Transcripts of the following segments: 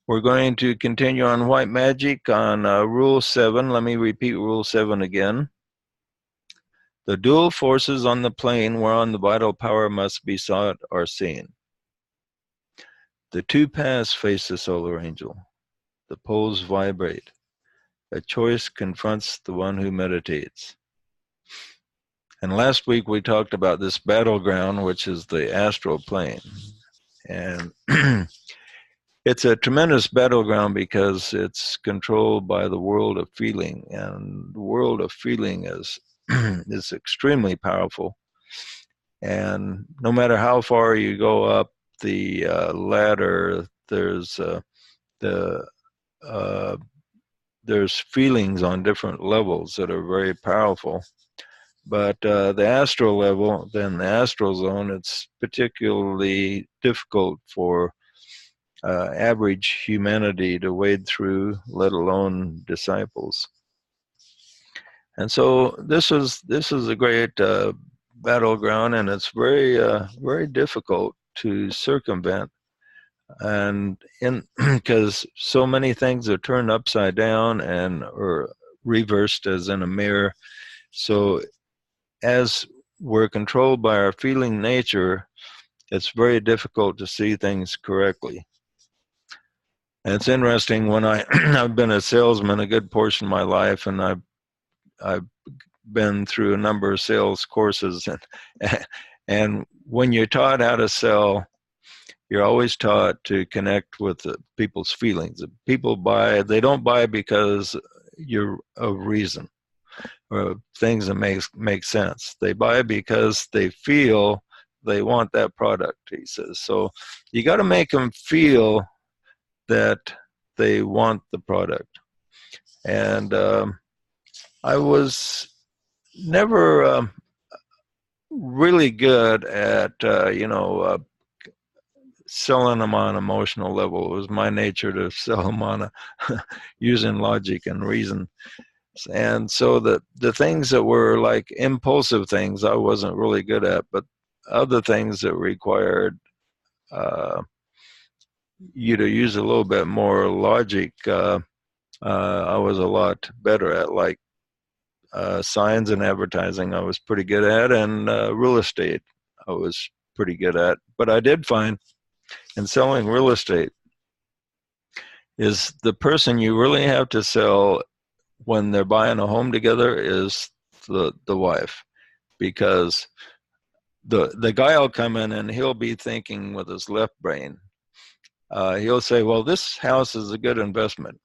We're going to continue on white magic on Rule 7. Let me repeat Rule 7 again. The dual forces on the plane whereon the vital power must be sought are seen. The two paths face the solar angel. The poles vibrate. A choice confronts the one who meditates. And last week we talked about this battleground, which is the astral plane. And it's a tremendous battleground because it's controlled by the world of feeling, and the world of feeling is is extremely powerful. And no matter how far you go up the ladder, the uh, there's feelings on different levels that are very powerful. But the astral level, then the astral zone, it's particularly difficult for average humanity to wade through, let alone disciples. And so this is a great battleground, and it's very difficult to circumvent. And in because so many things are turned upside down and or reversed as in a mirror. So as we're controlled by our feeling nature, it's very difficult to see things correctly. And it's interesting when I've been a salesman a good portion of my life, and I've been through a number of sales courses, and when you're taught how to sell, you're always taught to connect with people's feelings. People buy; they don't buy because you're of reason or things that make sense. They buy because they feel they want that product. He says so. You got to make them feel that they want the product. And I was never really good at, selling them on emotional level. It was my nature to sell them on using logic and reason. And so the things that were like impulsive things, I wasn't really good at, but other things that required you to use a little bit more logic, I was a lot better at, like signs and advertising I was pretty good at, and real estate I was pretty good at. But I did find in selling real estate is the person you really have to sell when they're buying a home together is the wife, because the guy will come in and he'll be thinking with his left brain. He'll say, well, this house is a good investment,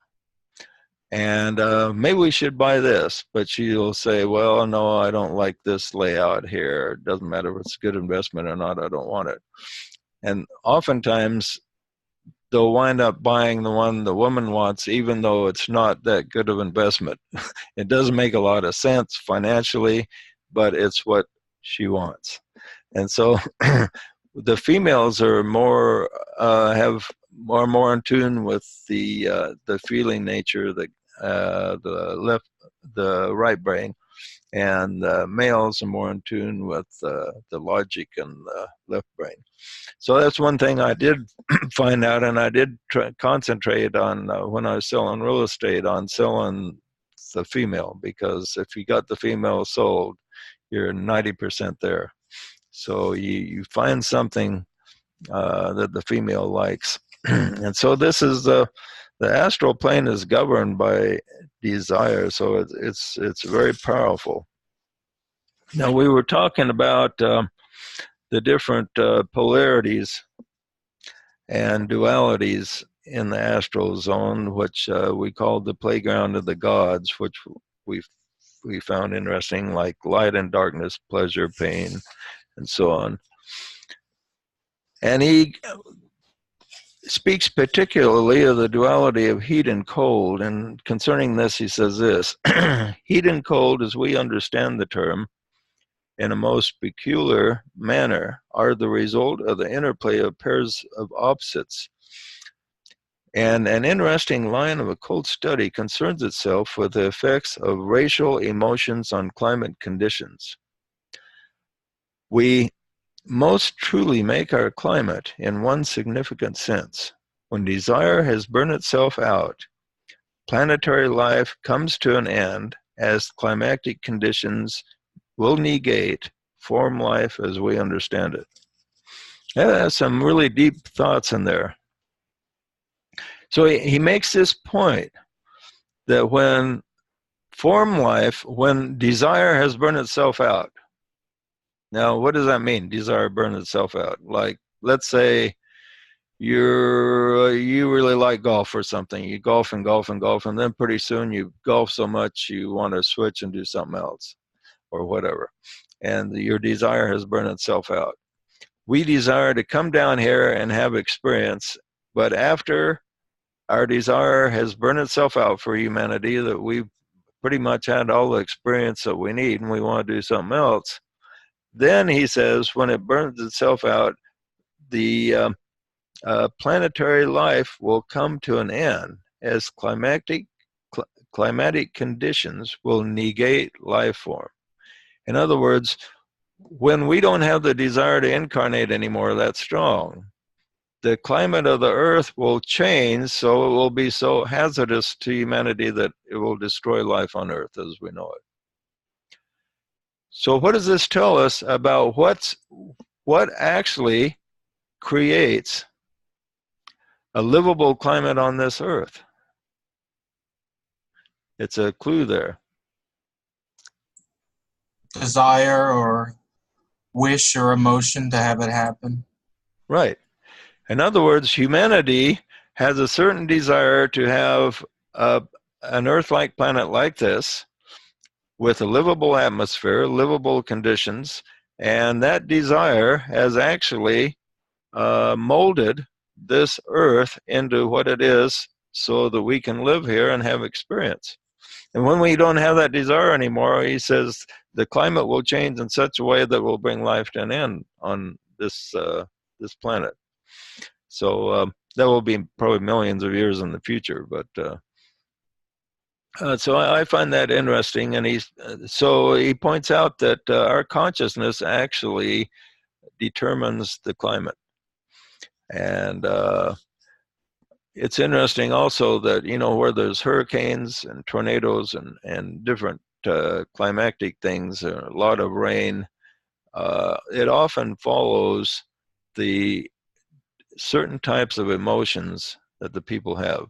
and maybe we should buy this. But she'll say, well, no, I don't like this layout here. It doesn't matter if it's a good investment or not, I don't want it. And oftentimes they'll wind up buying the one the woman wants, even though it's not that good of investment. It doesn't make a lot of sense financially, but it's what she wants. And so the females are more more in tune with the feeling nature, the right brain, and males are more in tune with the logic and the left brain. So that's one thing I did find out, and I did concentrate on when I was selling real estate, on selling the female, because if you got the female sold, you're 90% there. So you find something that the female likes. And so this is the astral plane is governed by desire, so it's very powerful. Now we were talking about the different polarities and dualities in the astral zone, which we called the playground of the gods, which we found interesting, like light and darkness, pleasure, pain, and so on. And he speaks particularly of the duality of heat and cold. And concerning this, he says this: heat and cold, as we understand the term, in a most peculiar manner, are the result of the interplay of pairs of opposites. And an interesting line of occult study concerns itself with the effects of racial emotions on climate conditions. We most truly make our climate in one significant sense. When desire has burned itself out, planetary life comes to an end as climatic conditions will negate form life as we understand it. That has some really deep thoughts in there. So he makes this point that when form life, when desire has burned itself out. Now, what does that mean? Desire burn itself out. Like, let's say you really like golf or something. You golf and golf and golf, and then pretty soon you golf so much you want to switch and do something else or whatever. And your desire has burned itself out. We desire to come down here and have experience, but after our desire has burned itself out for humanity, that we've pretty much had all the experience that we need and we want to do something else, then he says when it burns itself out, the planetary life will come to an end as climatic conditions will negate life form. In other words, when we don't have the desire to incarnate anymore that strong, the climate of the earth will change, so it will be so hazardous to humanity that it will destroy life on earth as we know it. So what does this tell us about what actually creates a livable climate on this earth? It's a clue there. Desire or wish or emotion to have it happen. Right. In other words, humanity has a certain desire to have an Earth-like planet like this with a livable atmosphere, livable conditions, and that desire has actually molded this Earth into what it is so that we can live here and have experience. And when we don't have that desire anymore, he says the climate will change in such a way that will bring life to an end on this planet. So that will be probably millions of years in the future. But so I find that interesting. And so he points out that our consciousness actually determines the climate. And it's interesting also that, you know, where there's hurricanes and tornadoes and different climatic things, a lot of rain, it often follows the certain types of emotions that the people have.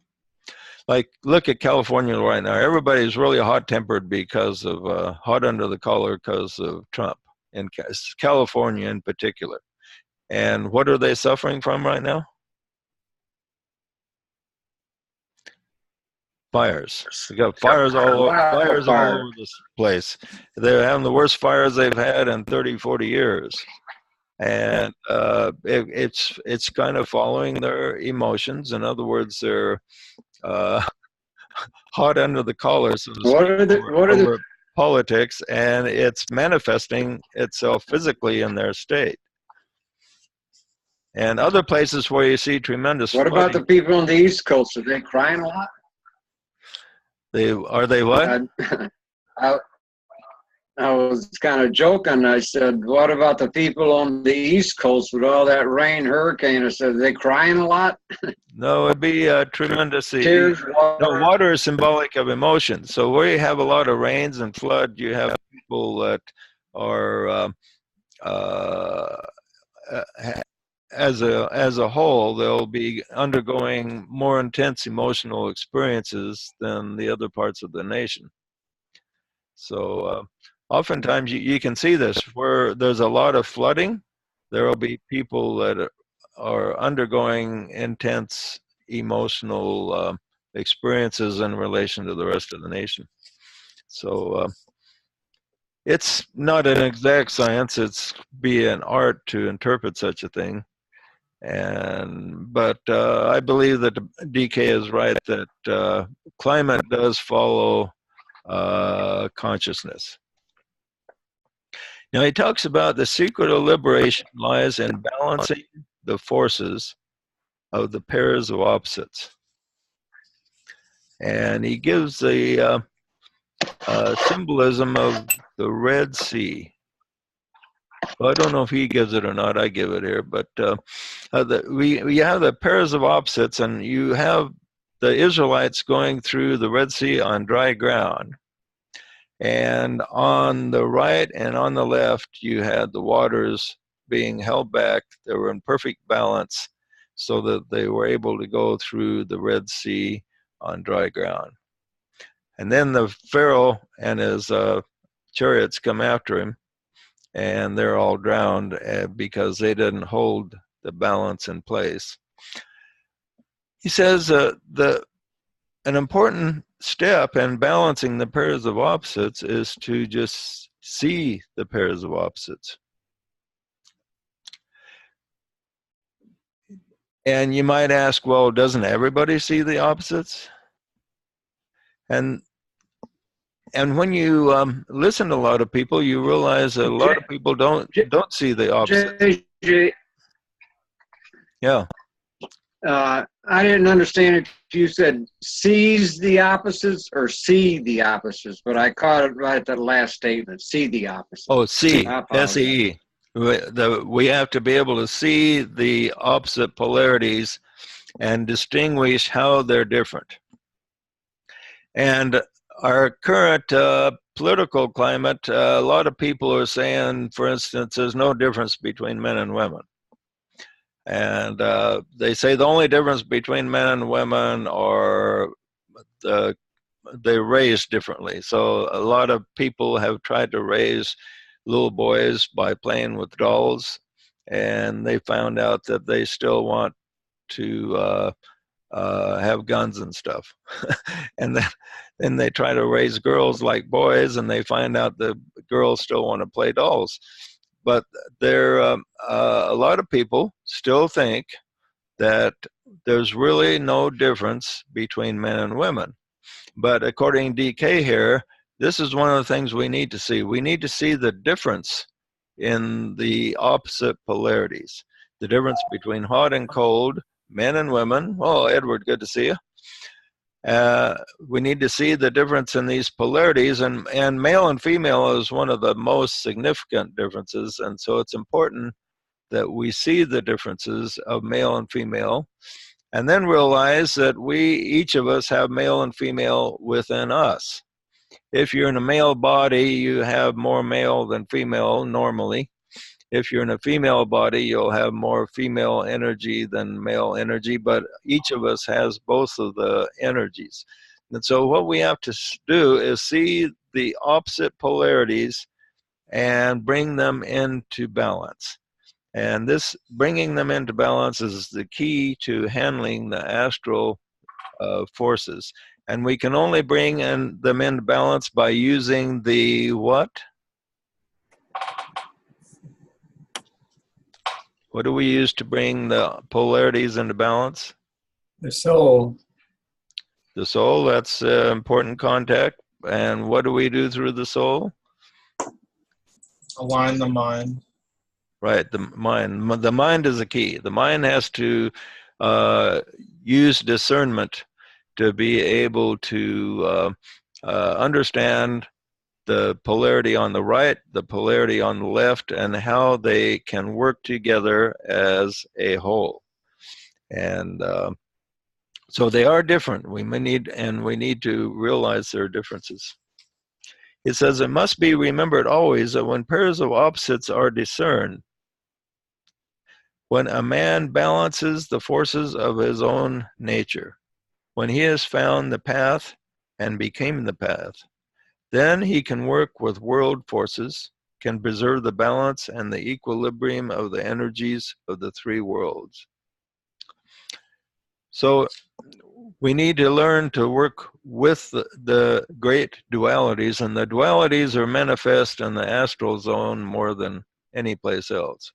Like, look at California right now. Everybody's really hot-tempered because of hot under the collar because of Trump, in California in particular. And what are they suffering from right now? Fires. We got fires all over this place. They're having the worst fires they've had in 30, 40 years. And it's kind of following their emotions. In other words, they're hot under the collar, so to speak, over politics, and it's manifesting itself physically in their state. And other places where you see tremendous What flooding, about the people on the East Coast? Are they crying a lot? Are they what? I was kind of joking. I said, what about the people on the East Coast with all that rain, hurricane? I said, are they crying a lot? No, it'd be tremendous. Tears, water. No, water is symbolic of emotion. So where you have a lot of rains and flood, you have people that are, as a whole, they'll be undergoing more intense emotional experiences than the other parts of the nation. So oftentimes you can see this where there's a lot of flooding. There will be people that are undergoing intense emotional experiences in relation to the rest of the nation. So it's not an exact science. It's be an art to interpret such a thing. But I believe that DK is right that climate does follow consciousness. Now he talks about the secret of liberation lies in balancing the forces of the pairs of opposites. And he gives the symbolism of the Red Sea. Well, I don't know if he gives it or not. I give it here, but we have the pairs of opposites, and you have the Israelites going through the Red Sea on dry ground. And on the right and on the left, you had the waters being held back. They were in perfect balance so that they were able to go through the Red Sea on dry ground. And then the Pharaoh and his chariots come after him, and they're all drowned because they didn't hold the balance in place. He says an important step in balancing the pairs of opposites is to just see the pairs of opposites. And you might ask, well, doesn't everybody see the opposites? And when you listen to a lot of people, you realize that a lot of people don't see the opposites. Yeah. I didn't understand if you said sees the opposites or see the opposites, but I caught it right at that last statement. See the opposites. Oh, see, S-E-E. We have to be able to see the opposite polarities and distinguish how they're different. And our current political climate, a lot of people are saying, for instance, there's no difference between men and women. And they say the only difference between men and women are they raise differently. So a lot of people have tried to raise little boys by playing with dolls, and they found out that they still want to have guns and stuff. And then they try to raise girls like boys, and they find out the girls still want to play dolls. But there, a lot of people still think that there's really no difference between men and women. But according to DK here, this is one of the things we need to see. We need to see the difference in the opposite polarities, the difference between hot and cold, men and women. Oh, Edward, good to see you. We need to see the difference in these polarities, and male and female is one of the most significant differences, and so it's important that we see the differences of male and female, and then realize that each of us have male and female within us. If you're in a male body, you have more male than female normally. If you're in a female body, you'll have more female energy than male energy, but each of us has both of the energies. And so what we have to do is see the opposite polarities and bring them into balance. And this bringing them into balance is the key to handling the astral forces. And we can only bring them into balance by using the what? What do we use to bring the polarities into balance? The soul. The soul, that's important contact. And what do we do through the soul? Align the mind. Right, the mind. The mind is the key. The mind has to use discernment to be able to understand the polarity on the right, the polarity on the left, and how they can work together as a whole. And so they are different. We need to realize their differences. It says it must be remembered always that when pairs of opposites are discerned, when a man balances the forces of his own nature, when he has found the path and became the path, then he can work with world forces, can preserve the balance and the equilibrium of the energies of the three worlds. So we need to learn to work with the great dualities, and the dualities are manifest in the astral zone more than any place else.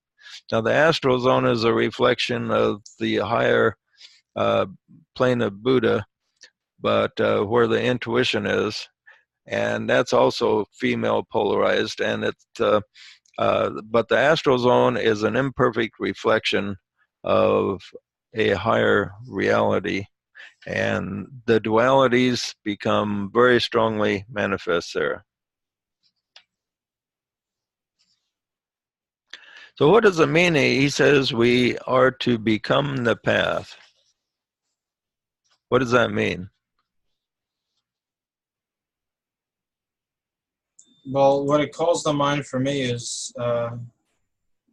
Now, the astral zone is a reflection of the higher plane of Buddha, but where the intuition is, and that's also female polarized, and but the astral zone is an imperfect reflection of a higher reality, and the dualities become very strongly manifest there. So what does it mean? He says we are to become the path. What does that mean? Well, what it calls to mind for me is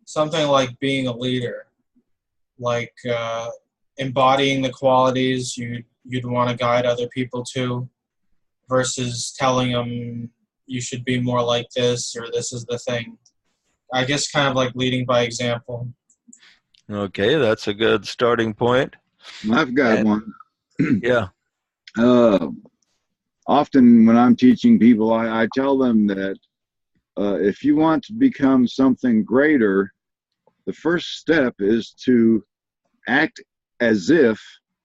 something like being a leader, like embodying the qualities you'd want to guide other people to, versus telling them you should be more like this or this is the thing. I guess kind of like leading by example. Okay, that's a good starting point. I've got one. Yeah. Often when I'm teaching people, I tell them that if you want to become something greater, the first step is to act as if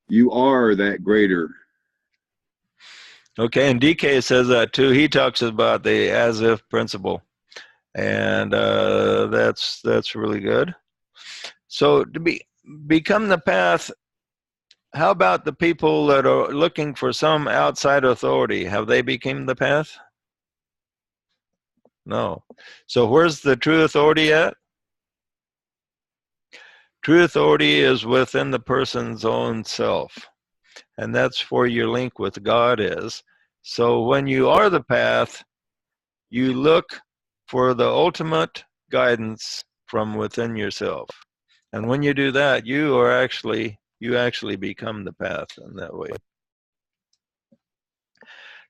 you are that greater. Okay, and DK says that too. He talks about the as-if principle, and that's really good. So to become the path, how about the people that are looking for some outside authority? Have they become the path? No. So where's the true authority at? True authority is within the person's own self. And that's where your link with God is. So when you are the path, you look for the ultimate guidance from within yourself. And when you do that, you actually become the path in that way.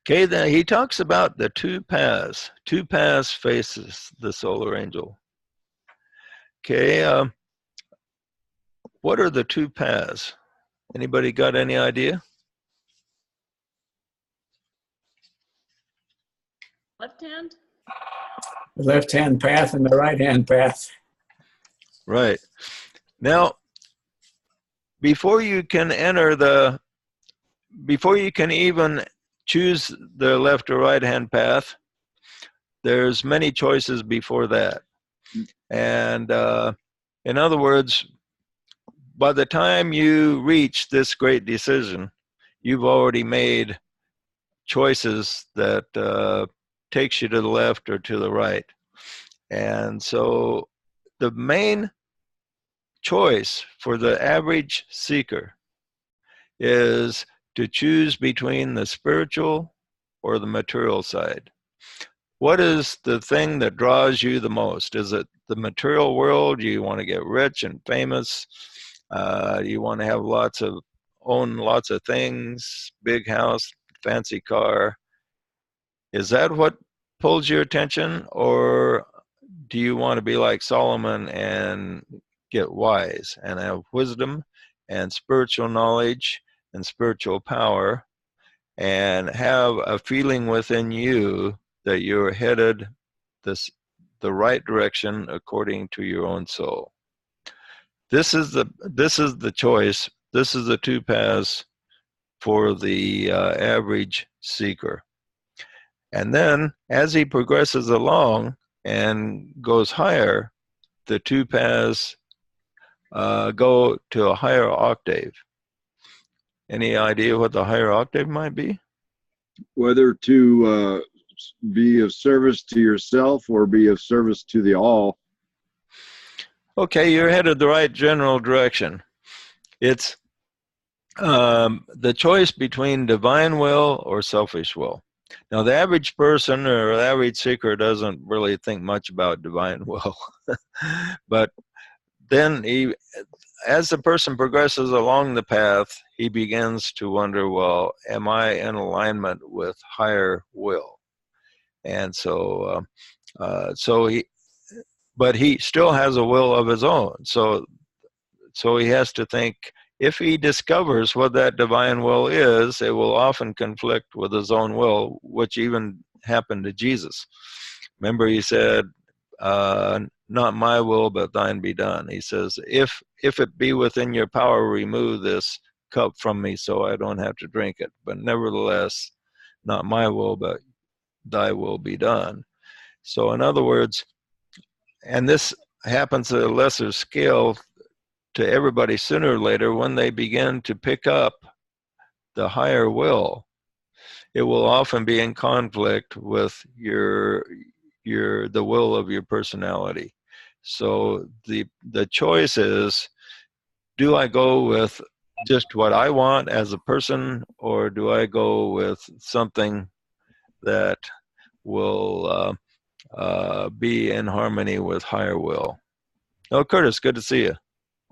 Okay, then he talks about the two paths. Two paths faces the solar angel. Okay, what are the two paths? Anybody got any idea? Left hand? The left-hand path and the right-hand path. Right. Now, before you can even choose the left or right hand path, there's many choices before that. And in other words, by the time you reach this great decision, you've already made choices that takes you to the left or to the right. And so the main choice for the average seeker is to choose between the spiritual or the material side. What is the thing that draws you the most? Is it the material world? Do you want to get rich and famous? You want to have own lots of things, big house, fancy car? Is that what pulls your attention? Or do you want to be like Solomon and get wise and have wisdom and spiritual knowledge and spiritual power and have a feeling within you that you're headed the right direction according to your own soul? This is the choice. This is the two paths for the average seeker. And then as he progresses along and goes higher, the two paths go to a higher octave. Any idea what the higher octave might be? Whether to be of service to yourself or be of service to the all. Okay, you're headed the right general direction. It's the choice between divine will or selfish will. Now, the average person or the average seeker doesn't really think much about divine will. But then as the person progresses along the path, he begins to wonder, well, am I in alignment with higher will? And so but he still has a will of his own. So he has to think, if he discovers what that divine will is, it will often conflict with his own will, which even happened to Jesus. Remember, he said, not my will, but thine be done. He says, if it be within your power, remove this cup from me so I don't have to drink it. But nevertheless, not my will, but thy will be done. So in other words, and this happens at a lesser scale to everybody sooner or later, when they begin to pick up the higher will, it will often be in conflict with the will of your personality. So the choice is, do I go with just what I want as a person, or do I go with something that will be in harmony with higher will? Oh, Curtis, good to see you.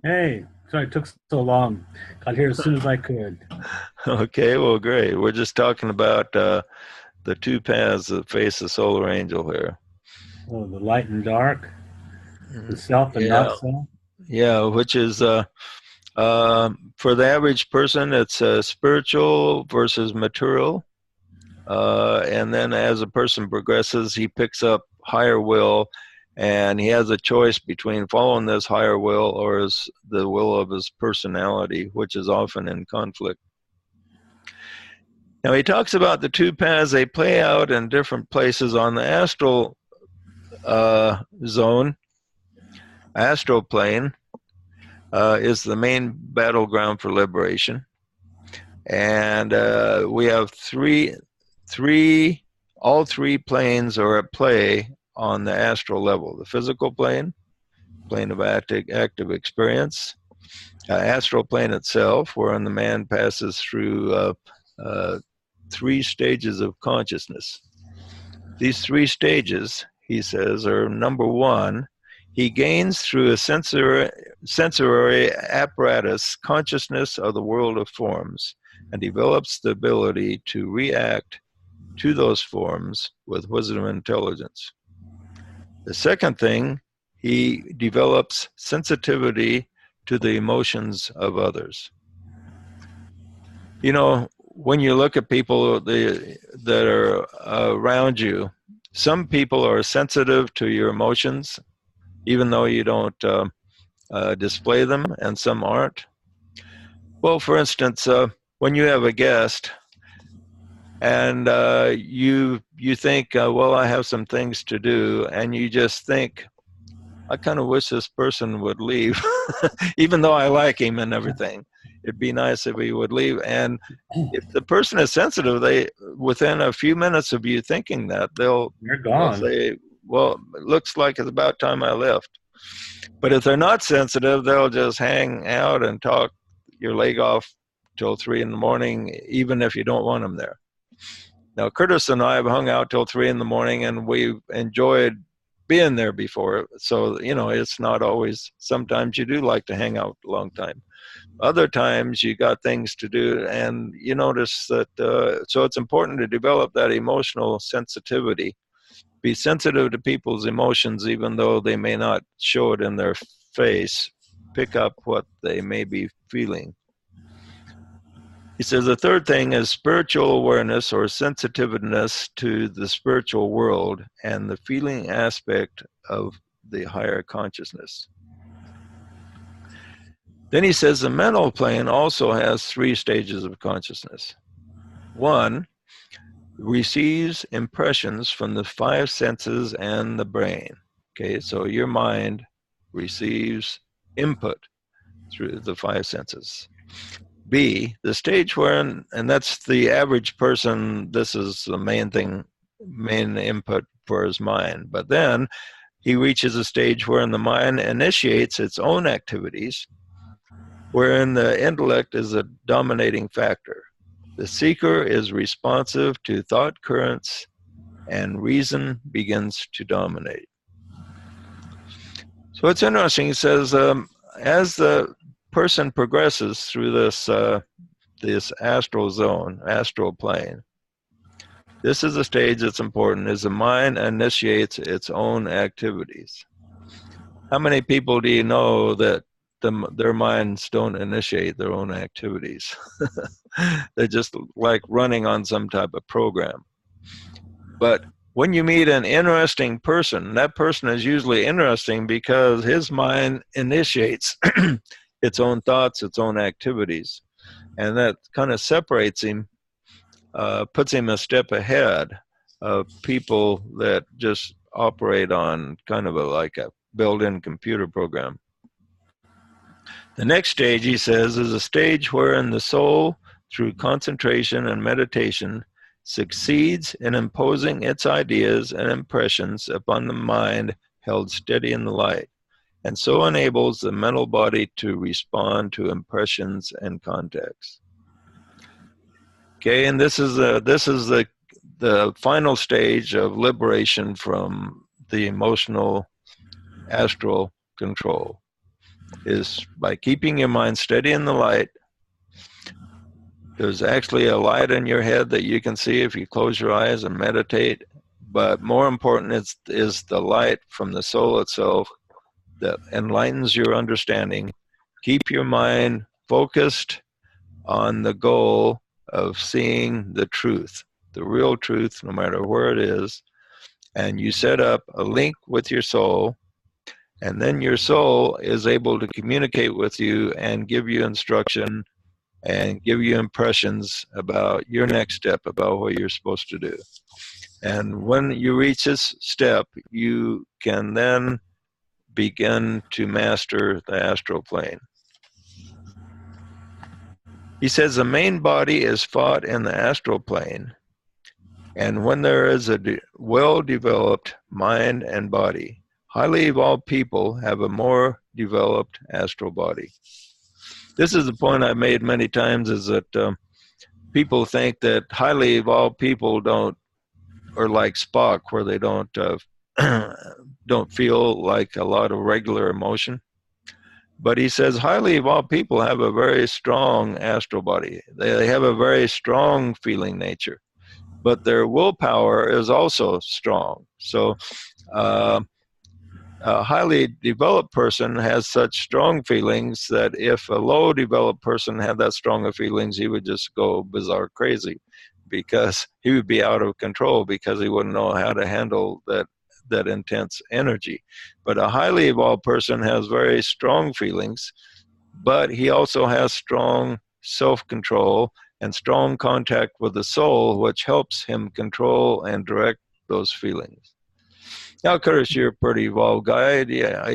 Hey, sorry it took so long. Got here as soon as I could. Okay, well, great. We're just talking about the two paths that face the solar angel here. Oh, the light and dark, the self and not self. Yeah, which is for the average person, it's spiritual versus material. And then as a person progresses, he picks up higher will, and he has a choice between following this higher will or the will of his personality, which is often in conflict. Now he talks about the two paths. They play out in different places on the astral zone. Astral plane is the main battleground for liberation. And we have all three planes are at play on the astral level: the physical plane of active experience, astral plane itself, wherein the man passes through 3 stages of consciousness. These 3 stages, he says, are: number 1, he gains through a sensory apparatus consciousness of the world of forms, and develops the ability to react to those forms with wisdom and intelligence. The second thing, he develops sensitivity to the emotions of others. You know, when you look at people that are around you, some people are sensitive to your emotions, even though you don't display them, and some aren't. Well, for instance, when you have a guest and you think, well, I have some things to do, and you just think, I kind of wish this person would leave, even though I like him and everything. It'd be nice if he would leave. And if the person is sensitive, they, within a few minutes of you thinking that, they'll say, well, it looks like it's about time I left. But if they're not sensitive, they'll just hang out and talk your leg off till 3 in the morning, even if you don't want them there. Now, Curtis and I have hung out till 3 in the morning, and we've enjoyed being there before. So, you know, it's not always, sometimes you do like to hang out a long time. Other times you got things to do, and you notice that, so it's important to develop that emotional sensitivity. Be sensitive to people's emotions, even though they may not show it in their face. Pick up what they may be feeling. He says the third thing is spiritual awareness, or sensitiveness to the spiritual world and the feeling aspect of the higher consciousness. Then he says the mental plane also has 3 stages of consciousness. 1, receives impressions from the 5 senses and the brain. Okay, so your mind receives input through the 5 senses. B, the stage wherein, and that's the average person, this is the main input for his mind. But then he reaches a stage wherein the mind initiates its own activities, wherein the intellect is a dominating factor. The seeker is responsive to thought currents, and reason begins to dominate. So it's interesting. He says, as the person progresses through this astral zone, astral plane, this is a stage that's important, as the mind initiates its own activities. How many people do you know that their minds don't initiate their own activities? They're just like running on some type of program. But when you meet an interesting person, that person is usually interesting because his mind initiates its own thoughts, its own activities. And that kind of separates him, puts him a step ahead of people that just operate on kind of like a built-in computer program. The next stage, he says, is a stage wherein the soul, through concentration and meditation, succeeds in imposing its ideas and impressions upon the mind held steady in the light. and so enables the mental body to respond to impressions and contacts. Okay, and this is the final stage of liberation from the emotional astral control, is by keeping your mind steady in the light. There's actually a light in your head that you can see if you close your eyes and meditate. But more important is the light from the soul itself that enlightens your understanding. Keep your mind focused on the goal of seeing the truth, the real truth, no matter where it is. And you set up a link with your soul, and then your soul is able to communicate with you and give you instruction and give you impressions about your next step, about what you're supposed to do. And when you reach this step, you can then begin to master the astral plane. He says the main body is fought in the astral plane, and when there is a well-developed mind and body, highly evolved people have a more developed astral body. This is the point I've made many times, is that people think that highly evolved people are like Spock, where they don't feel like a lot of regular emotion. But he says highly evolved people have a very strong astral body. They have a very strong feeling nature, but their willpower is also strong. So a highly developed person has such strong feelings that if a low developed person had that strong of feelings, he would just go bizarre crazy, because he would be out of control, because he wouldn't know how to handle that intense energy. But a highly evolved person has very strong feelings, but he also has strong self-control and strong contact with the soul, which helps him control and direct those feelings. Now, Curtis, you're a pretty evolved guy. Yeah,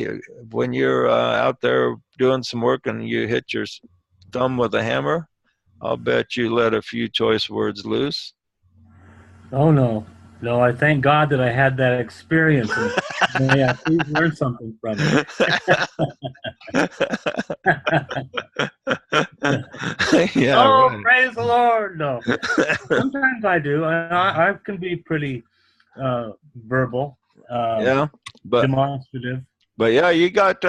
when you're out there doing some work and you hit your thumb with a hammer, I'll bet you let a few choice words loose. Oh, no. No, I thank God that I had that experience. And may I please learn something from it. Yeah, oh, right. praise the Lord. No. Sometimes I do. I can be pretty verbal, Yeah, but demonstrative. yeah, you got.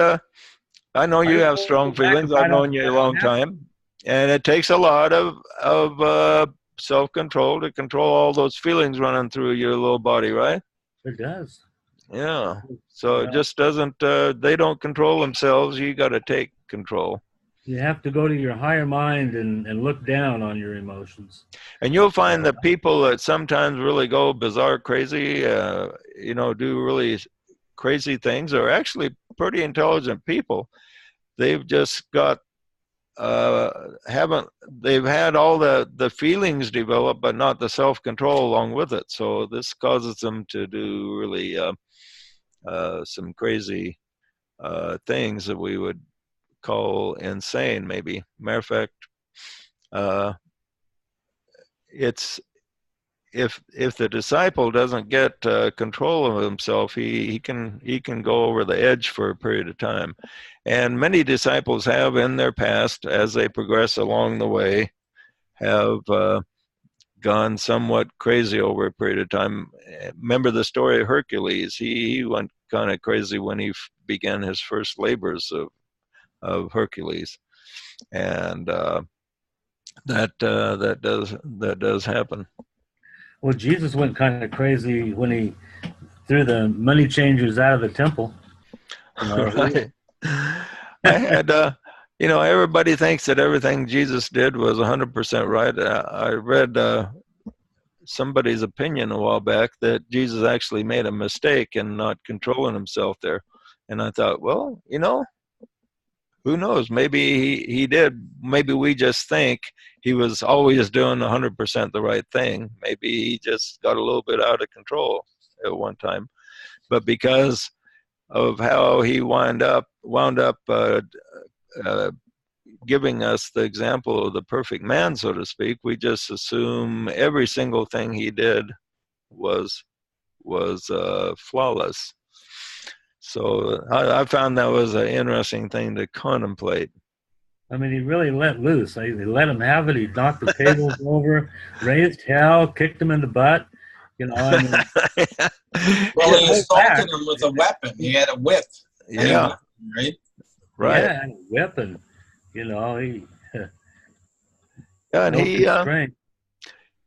I know you have strong feelings. I've known you a long time, and it takes a lot of self-control to control all those feelings running through your little body, right? It does. Yeah. So it just doesn't. They don't control themselves. You got to take control. You have to go to your higher mind and look down on your emotions. And you'll find that people that sometimes really go bizarre crazy, do really crazy things, are actually pretty intelligent people. They've just got they've had all the feelings develop, but not the self-control along with it. So this causes them to do really some crazy things that we would call insane, maybe. Matter of fact, it's if the disciple doesn't get control of himself, he can go over the edge for a period of time. And many disciples have in their past, as they progress along the way, have gone somewhat crazy over a period of time. Remember the story of Hercules? He went kind of crazy when he began his first labors of Hercules, and that does happen. Well, Jesus went kind of crazy when he threw the money changers out of the temple. Right. I had, everybody thinks that everything Jesus did was 100% right. I read somebody's opinion a while back that Jesus actually made a mistake in not controlling himself there. And I thought, well, who knows? Maybe he did. Maybe we just think he was always doing 100% the right thing. Maybe he just got a little bit out of control at one time. But because of how he wound up giving us the example of the perfect man, so to speak, we just assume every single thing he did was flawless. So I found that was an interesting thing to contemplate. I mean, he really let loose. He let him have it. He knocked the tables over, raised hell, kicked him in the butt. You know, I mean, Well, he Yeah, assaulted him with a weapon. He had a whip. And he Yeah, whipped him, right? right. yeah, and whipping. You know, he Yeah, and no constraint.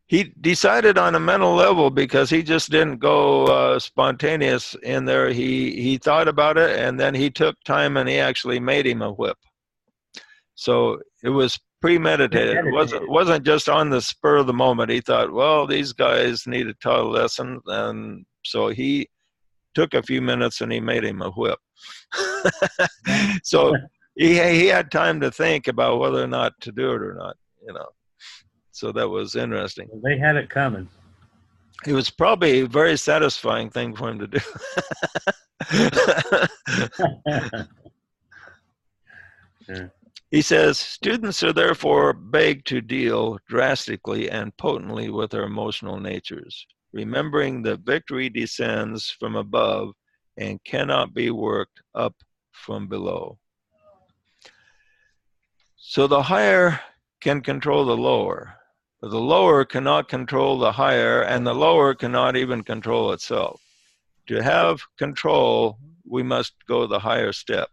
he decided on a mental level, because he just didn't go spontaneous in there. He thought about it, and then he took time and he actually made him a whip. So it was premeditated. It wasn't just on the spur of the moment. He thought, well, these guys need a taught a lesson, and so he took a few minutes and he made him a whip. So he had time to think about whether or not to do it or not, you know. So that was interesting. They had it coming. It was probably a very satisfying thing for him to do. Yeah. He says, students are therefore begged to deal drastically and potently with their emotional natures, remembering that victory descends from above and cannot be worked up from below. So the higher can control the lower, but the lower cannot control the higher, and the lower cannot even control itself. To have control, we must go the higher step.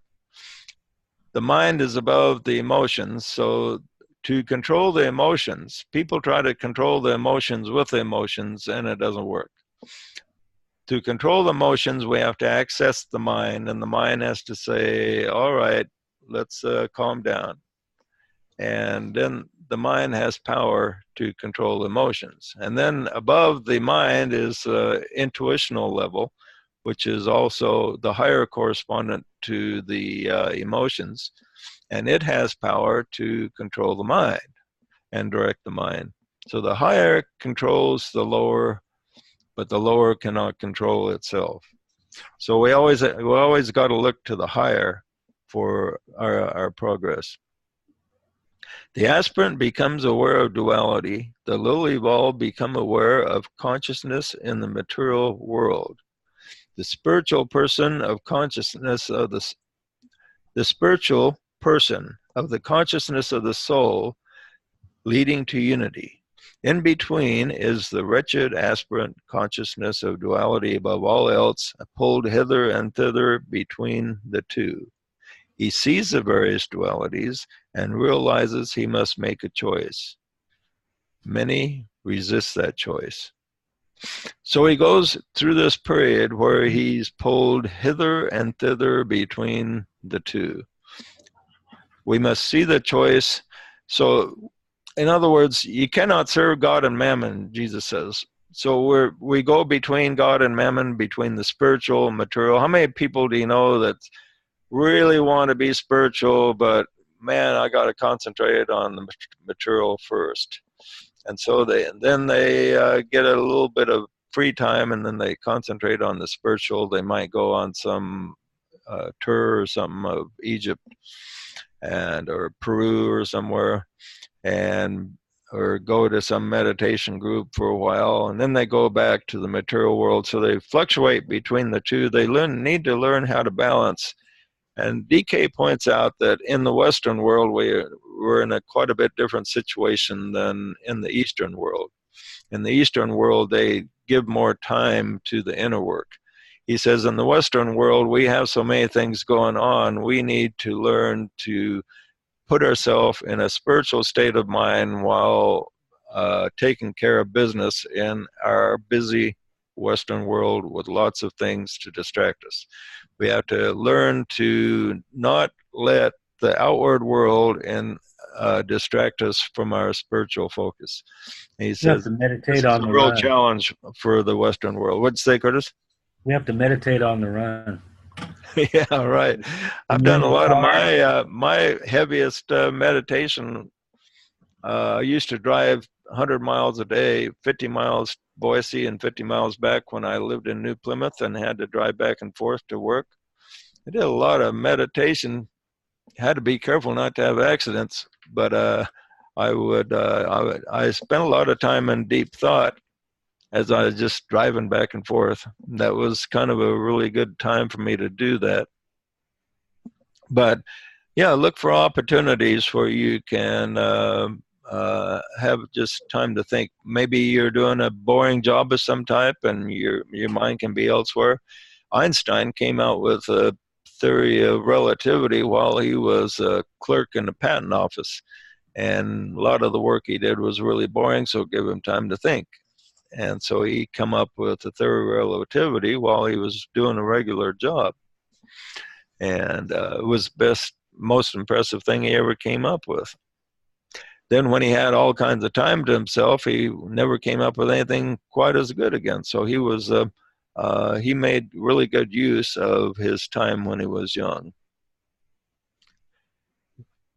The mind is above the emotions, so to control the emotions, people try to control the emotions with the emotions, and it doesn't work. To control the emotions, we have to access the mind, and the mind has to say, all right, let's calm down. And then the mind has power to control emotions. And then above the mind is intuitional level, which is also the higher correspondent to the emotions. And it has power to control the mind and direct the mind. So the higher controls the lower, but the lower cannot control itself. So we always got to look to the higher for our progress. The aspirant becomes aware of duality. The lowly bulb become aware of consciousness in the material world. The spiritual person of consciousness of the spiritual person of the consciousness of the soul, leading to unity. In between is the wretched aspirant consciousness of duality above all else, pulled hither and thither between the two. He sees the various dualities and realizes he must make a choice. Many resist that choice. So he goes through this period where he's pulled hither and thither between the two. We must see the choice. So, in other words, you cannot serve God and mammon, Jesus says. So we go between God and mammon, between the spiritual and material. How many people do you know that really want to be spiritual, but man, I got to concentrate on the material first? And so they get a little bit of free time, and then they concentrate on the spiritual. They might go on some tour or something of Egypt or Peru or somewhere, or go to some meditation group for a while, and then they go back to the material world. So they fluctuate between the two. They need to learn how to balance. And DK points out that in the Western world, we're in quite a bit different situation than in the Eastern world. In the Eastern world, they give more time to the inner work. He says in the Western world, we have so many things going on, we need to learn to put ourselves in a spiritual state of mind while taking care of business in our busy Western world with lots of things to distract us. We have to learn to not let the outward world distract us from our spiritual focus. And he says to meditate this is on a the real run. challenge for the Western world. What'd you say, Curtis? We have to meditate on the run. Yeah, right. I've done a lot of my heaviest meditation. I used to drive 100 miles a day, 50 miles Boise and 50 miles back when I lived in New Plymouth and had to drive back and forth to work. I did a lot of meditation. Had to be careful not to have accidents, but I spent a lot of time in deep thought, as I was just driving back and forth. That was kind of a really good time for me to do that. But yeah, look for opportunities where you can have just time to think. Maybe you're doing a boring job of some type and your mind can be elsewhere. Einstein came out with a theory of relativity while he was a clerk in the patent office. And a lot of the work he did was really boring, so it gave him time to think. And so he come up with the theory of relativity while he was doing a regular job. And it was most impressive thing he ever came up with. Then when he had all kinds of time to himself, he never came up with anything quite as good again. So he made really good use of his time when he was young.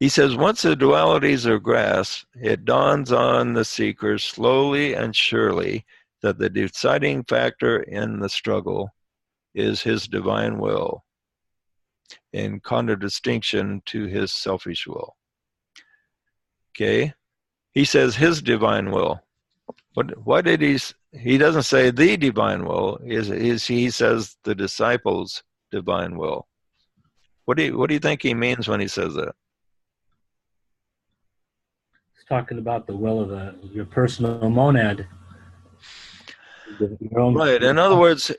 He says, once the dualities are grasped, it dawns on the seeker slowly and surely that the deciding factor in the struggle is his divine will, in contradistinction to his selfish will. Okay? He says his divine will. But what did he doesn't say the divine will, he says the disciples' divine will. What do you think he means when he says that? He's talking about the will of your personal monad. Right. In other words,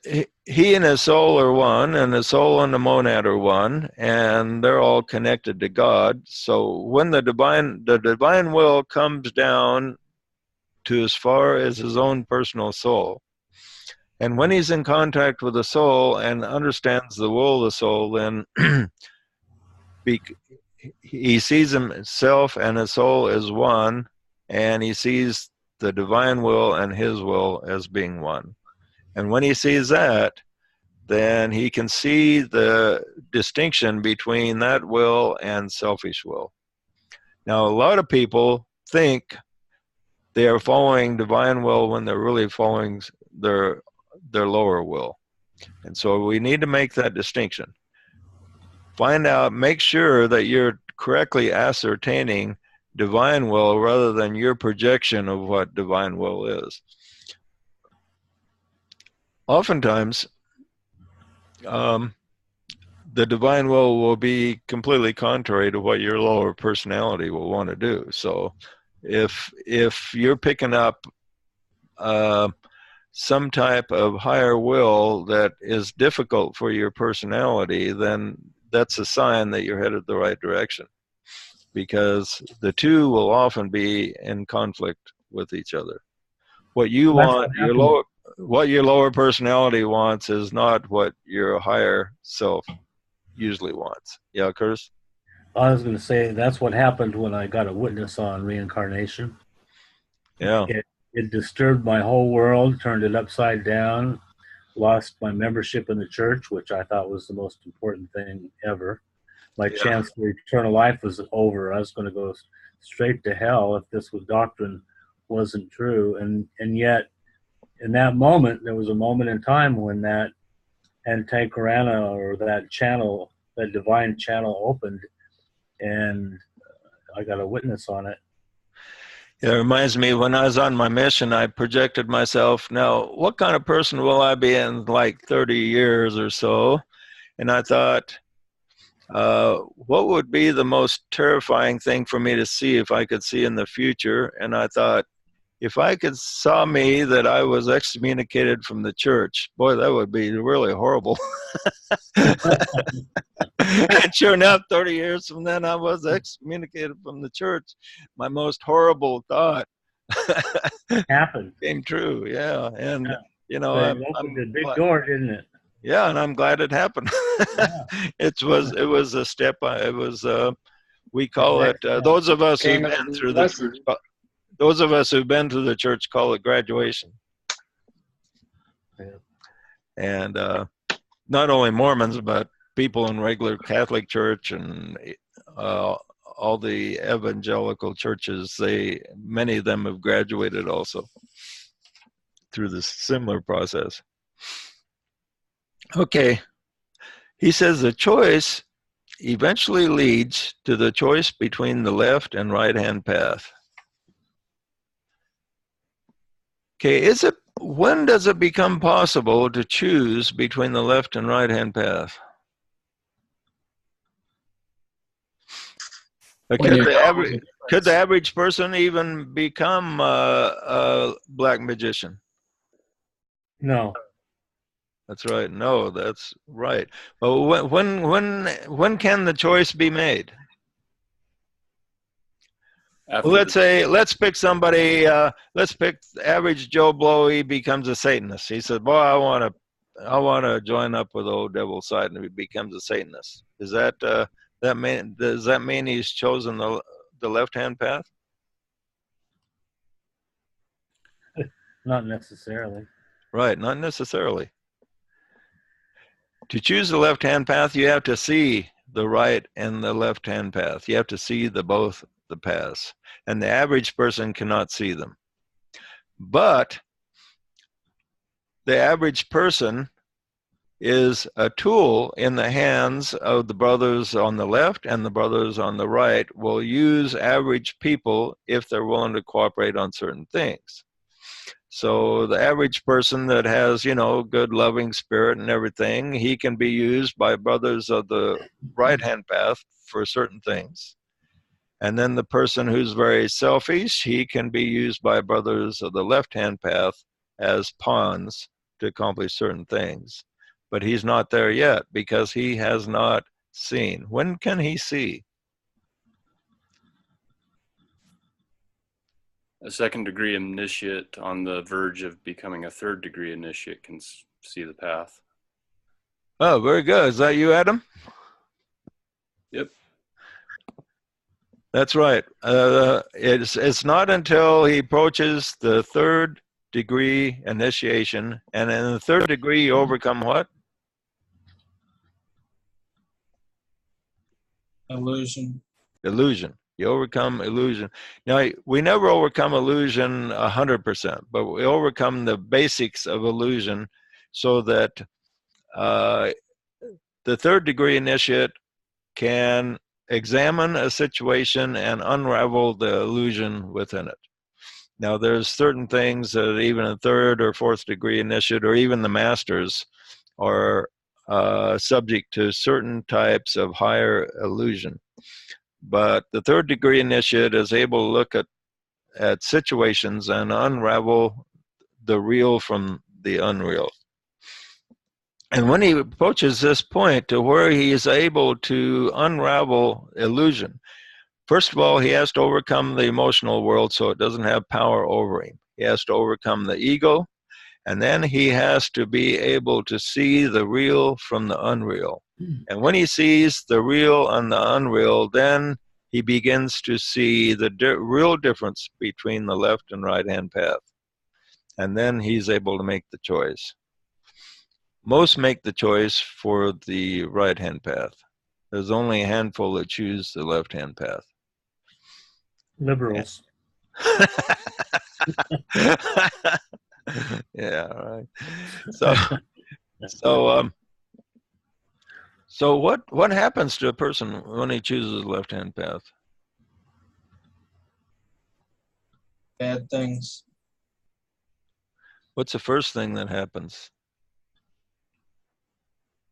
he and his soul are one, and the soul and the monad are one, and they're all connected to God. So when the divine will comes down to as far as his own personal soul, and when he's in contact with the soul and understands the will of the soul, then he sees himself and his soul as one, and he sees the divine will and his will as being one. And when he sees that, then he can see the distinction between that will and selfish will. Now, a lot of people think they are following divine will when they're really following their lower will. And so we need to make that distinction. Find out, make sure that you're correctly ascertaining divine will rather than your projection of what divine will is. Oftentimes, the divine will be completely contrary to what your lower personality will want to do. So if you're picking up some type of higher will that is difficult for your personality, then that's a sign that you're headed the right direction, because the two will often be in conflict with each other. What you want, what your lower personality wants is not what your higher self usually wants. Yeah, Curtis? I was going to say that's what happened when I got a witness on reincarnation. Yeah. It disturbed my whole world, turned it upside down, lost my membership in the church, which I thought was the most important thing ever. My chance for eternal life was over. I was going to go straight to hell if this doctrine wasn't true. And yet, in that moment, there was a moment in time when that antakarana, or that channel, that divine channel, opened, and I got a witness on it. It reminds me, when I was on my mission, I projected myself, now, what kind of person will I be in like 30 years or so? And I thought, what would be the most terrifying thing for me to see if I could see in the future? And I thought, if I could saw me that I was excommunicated from the church, boy, that would be really horrible. And sure enough, 30 years from then, I was excommunicated from the church. My most horrible thought Happened. came true. Yeah. And, you know, it opened a big door, didn't it? Yeah, and I'm glad it happened. Yeah. It was a step. It was we call it. Those of us who've been through the church call it graduation. Yeah. And not only Mormons, but people in regular Catholic Church and all the evangelical churches, many of them have graduated also through this similar process. Okay, he says the choice eventually leads to the choice between the left and right hand path. Okay, is it when does it become possible to choose between the left and right hand path? Could the average person even become a black magician? No. That's right. No, that's right. But when can the choice be made? After Well, let's pick somebody. Let's pick average Joe Blow. He becomes a Satanist. He said, "Boy, I want to join up with old devil's side," and he becomes a Satanist. Is that does that mean he's chosen the left-hand path? Not necessarily. Right, not necessarily. To choose the left-hand path, you have to see the right and the left-hand path. You have to see both the paths, and the average person cannot see them. But the average person is a tool in the hands of the brothers on the left, and the brothers on the right will use average people if they're willing to cooperate on certain things. So the average person that has, good loving spirit and everything, he can be used by brothers of the right-hand path for certain things. And then the person who's very selfish, he can be used by brothers of the left-hand path as pawns to accomplish certain things. But he's not there yet because he has not seen. When can he see? A second-degree initiate on the verge of becoming a third-degree initiate can see the path. Oh, very good. Is that you, Adam? Yep. That's right. It's not until he approaches the third-degree initiation, and in the third degree, you overcome what? Illusion. Illusion. You overcome illusion. Now, we never overcome illusion 100%, but we overcome the basics of illusion so that the third degree initiate can examine a situation and unravel the illusion within it. Now, there's certain things that even a third or fourth degree initiate, or even the masters, are subject to certain types of higher illusion. But the third degree initiate is able to look at situations and unravel the real from the unreal. And when he approaches this point to where he is able to unravel illusion, first of all, he has to overcome the emotional world so it doesn't have power over him. He has to overcome the ego, and then he has to be able to see the real from the unreal. And when he sees the real and the unreal, then he begins to see the real difference between the left and right-hand path. And then he's able to make the choice. Most make the choice for the right-hand path. There's only a handful that choose the left-hand path. Liberals. Yeah, right. So what happens to a person when he chooses the left-hand path? Bad things. What's the first thing that happens?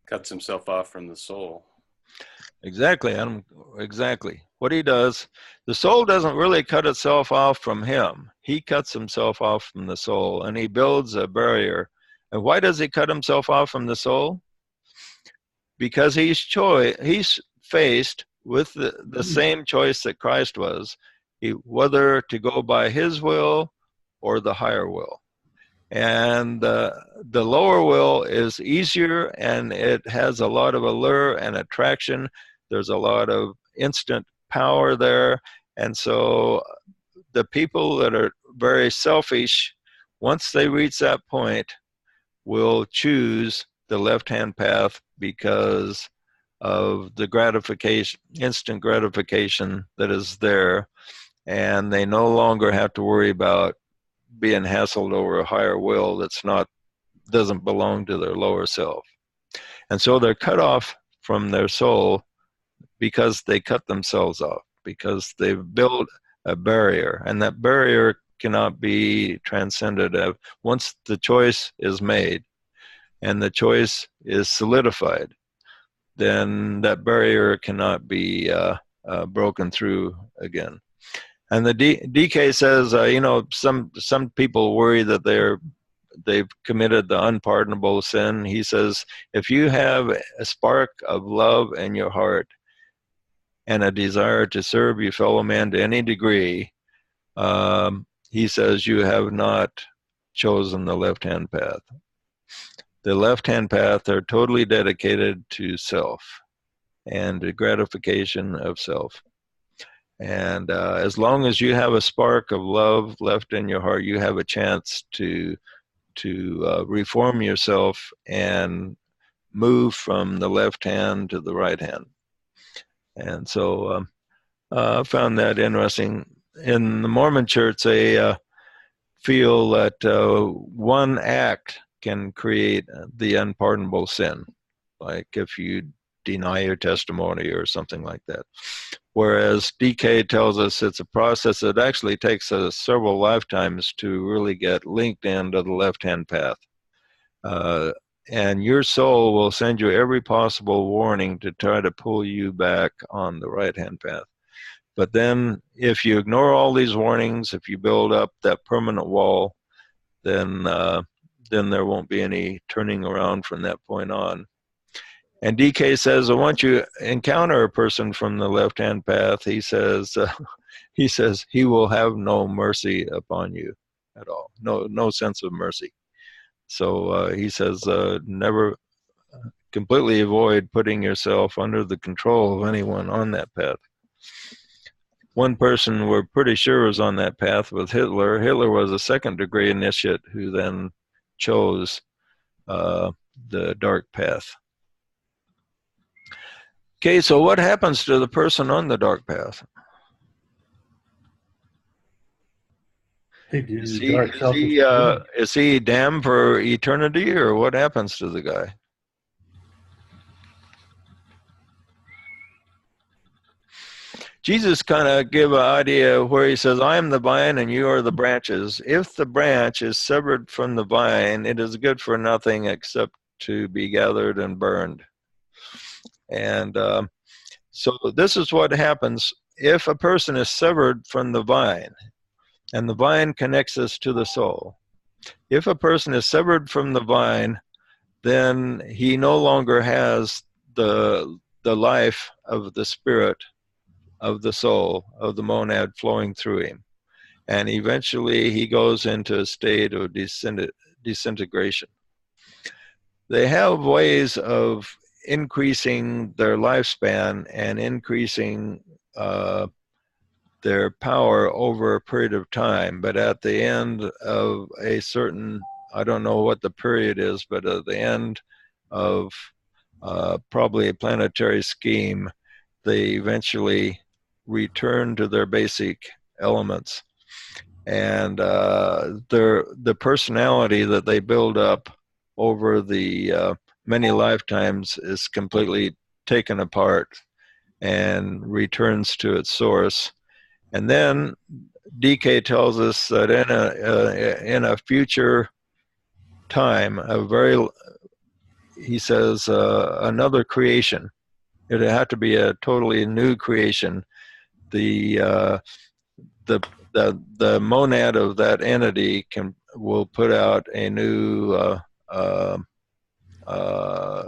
Cuts himself off from the soul. Exactly, Adam. Exactly. What he does, the soul doesn't really cut itself off from him. He cuts himself off from the soul, and he builds a barrier. And why does he cut himself off from the soul? Because he's faced with the same choice that Christ was, whether to go by his will or the higher will. And the lower will is easier, and it has a lot of allure and attraction. There's a lot of instant power there. And so the people that are very selfish, once they reach that point, will choose the left-hand path because of the gratification, instant gratification that is there. And they no longer have to worry about being hassled over a higher will doesn't belong to their lower self. And so they're cut off from their soul because they cut themselves off, because they've built a barrier, and that barrier cannot be transcended. Once the choice is made and the choice is solidified, then that barrier cannot be broken through again. And the DK says, some people worry that they've committed the unpardonable sin. He says, if you have a spark of love in your heart and a desire to serve your fellow man to any degree, he says you have not chosen the left-hand path. The left-hand path are totally dedicated to self and the gratification of self. And as long as you have a spark of love left in your heart, you have a chance to reform yourself and move from the left hand to the right hand. And so I found that interesting. In the Mormon Church, they feel that one act can create the unpardonable sin, like if you deny your testimony or something like that. Whereas DK tells us it's a process that actually takes us several lifetimes to really get linked into the left-hand path. And your soul will send you every possible warning to try to pull you back on the right-hand path. But then if you ignore all these warnings, if you build up that permanent wall, then there won't be any turning around from that point on. And DK says, once you encounter a person from the left-hand path, he says he will have no mercy upon you at all, no sense of mercy. So he says, never completely avoid putting yourself under the control of anyone on that path. One person we're pretty sure was on that path was Hitler. Hitler was a second-degree initiate who then chose the dark path. Okay, so what happens to the person on the dark path? Is he damned for eternity, or what happens to the guy? Jesus kind of gave an idea where he says, I am the vine and you are the branches. If the branch is severed from the vine, it is good for nothing except to be gathered and burned. And so this is what happens if a person is severed from the vine, and the vine connects us to the soul. If a person is severed from the vine, then he no longer has the life of the spirit, of the soul, of the monad flowing through him. And eventually he goes into a state of disintegration. They have ways of increasing their lifespan and increasing their power over a period of time, but at the end of a certain, I don't know what the period is, but at the end of probably a planetary scheme, they eventually return to their basic elements. And the personality that they build up over the many lifetimes is completely taken apart and returns to its source. And then DK tells us that in a future time, he says another creation. It would have to be a totally new creation. The monad of that entity will put out a new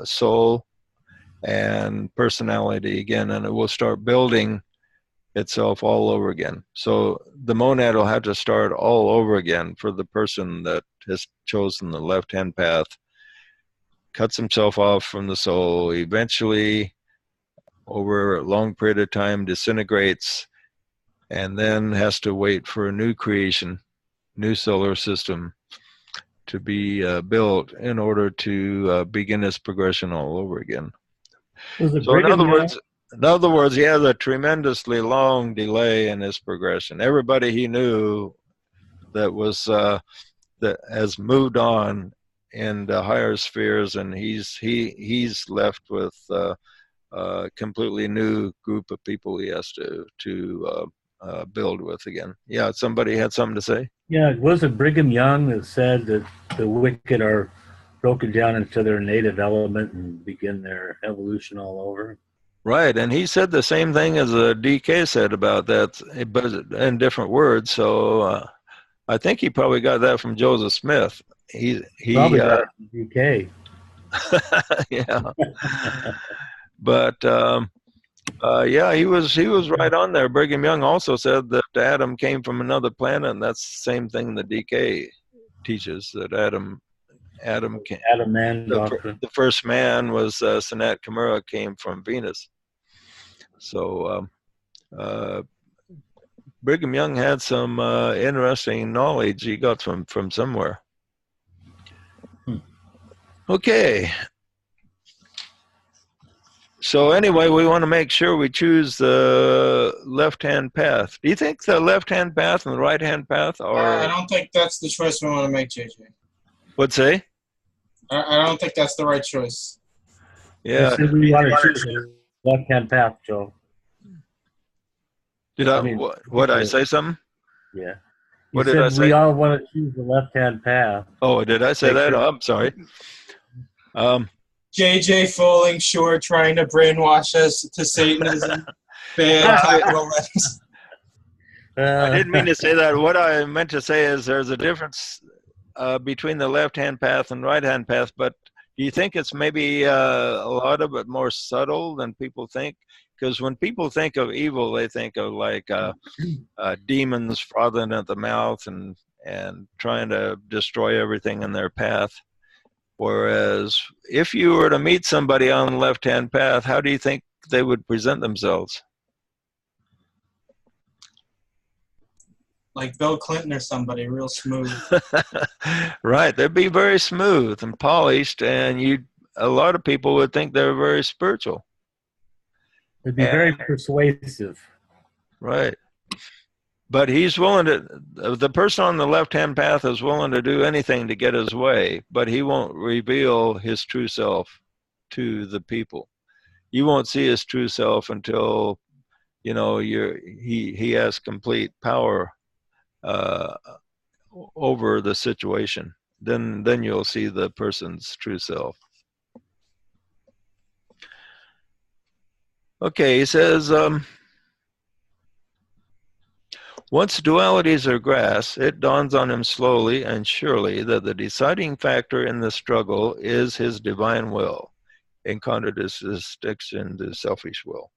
soul and personality again, and it will start building itself all over again. So the monad will have to start all over again for the person that has chosen the left-hand path, cuts himself off from the soul, eventually over a long period of time disintegrates, and then has to wait for a new creation, new solar system to be built in order to begin his progression all over again. So in other words, he has a tremendously long delay in his progression. Everybody he knew that was that has moved on in the higher spheres, and he's left with a completely new group of people he has to build with again. Yeah, somebody had something to say? Yeah, was it Brigham Young that said that the wicked are broken down into their native element and begin their evolution all over? Right, and he said the same thing as DK said about that, but in different words. So I think he probably got that from Joseph Smith. He Probably got it from DK. yeah, but yeah, he was right on there. Brigham Young also said that Adam came from another planet, and that's the same thing the DK teaches, that Adam came. Adam man doctrine. The first man was Sanat Kumara, came from Venus. So Brigham Young had some interesting knowledge he got from somewhere. Okay. So anyway, we want to make sure we choose the left-hand path. Do you think the left-hand path and the right-hand path are... I don't think that's the choice we want to make, JJ. What'd say? I don't think that's the right choice. Yeah. We want to choose the left-hand path, Joe. Did I say something? Yeah. What did I say? We all want to choose the left-hand path. Oh, did I say that? Oh, I'm sorry. JJ falling short, trying to brainwash us to Satanism. Bad capital letters. I didn't mean to say that. What I meant to say is there's a difference between the left-hand path and right-hand path, but do you think it's maybe a lot of it more subtle than people think? Because when people think of evil, they think of like demons frothing at the mouth and trying to destroy everything in their path. Whereas if you were to meet somebody on the left-hand path, how do you think they would present themselves? Like Bill Clinton or somebody, real smooth. Right, they'd be very smooth and polished, and a lot of people would think they're very spiritual. It'd be very persuasive. Right. But he's willing to, the person on the left-hand path is willing to do anything to get his way, but he won't reveal his true self to the people. You won't see his true self until, he has complete power over the situation. Then you'll see the person's true self. Okay, he says, once dualities are grasped, it dawns on him slowly and surely that the deciding factor in the struggle is his divine will, in contradistinction to selfish will.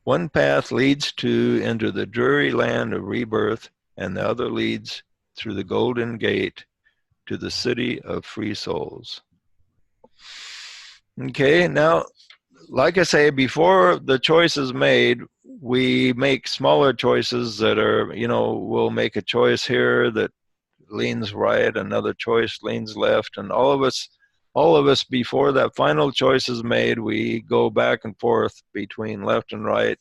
One path leads into the dreary land of rebirth, and the other leads through the golden gate to the city of free souls. Okay, now, like I say, before the choice is made, we make smaller choices that are, we'll make a choice here that leans right, another choice leans left, and all of us before that final choice is made, we go back and forth between left and right.